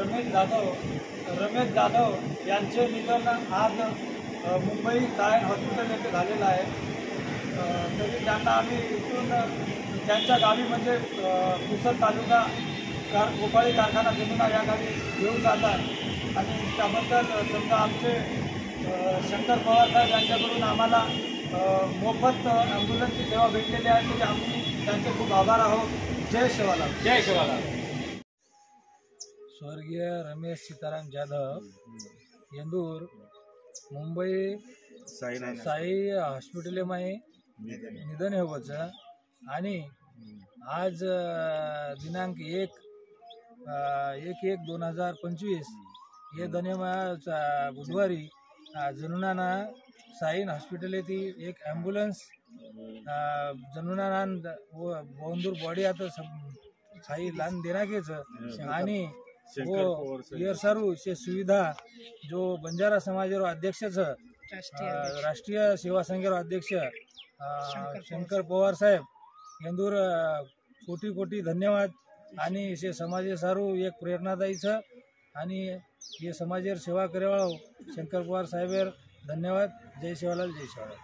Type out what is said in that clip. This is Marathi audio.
रमेश जाधव यांचे निधन आज मुंबई सायन हॉस्पिटल येथे झालेलं आहे। तरी त्यांना आम्ही इथून त्यांच्या गावी म्हणजे पुसद तालुका गोपाळी कारखाना जमुना या गावी घेऊन जातात आणि त्याबद्दल समजा आमचे शंकर पवार साहेब यांच्याकडून आम्हाला मोफत ॲम्ब्युलन्सची सेवा भेटलेली आहे, तरी आम्ही त्यांचे खूप आभार आहोत। जय शिवालाल। जय शिवालाल। स्वर्गीय रमेश सीताराम जाधव येंदूर मुंबई साई हॉस्पिटलमध्ये निधन होवचं आणि आज दिनांक 1/1/2025 हे दनेमा बुधवारी जनुनाना साईन हॉस्पिटल येथील एक ॲम्ब्युलन्स जनुनाना बंदूर बॉडी आता साई लान देना आणि वो येरसारू से सुविधा जो बंजारा समाज अध्यक्ष राष्ट्रीय सेवा संघ अध्यक्ष शंकर पवार साहेब येंदूर कोटी कोटी धन्यवाद आणि से समाज सारू एक प्रेरणादायी छ आणि ये समाज सेवा करेवाळो शंकर पवार साहेब धन्यवाद। जय शिवालाल। जय शिवालाल।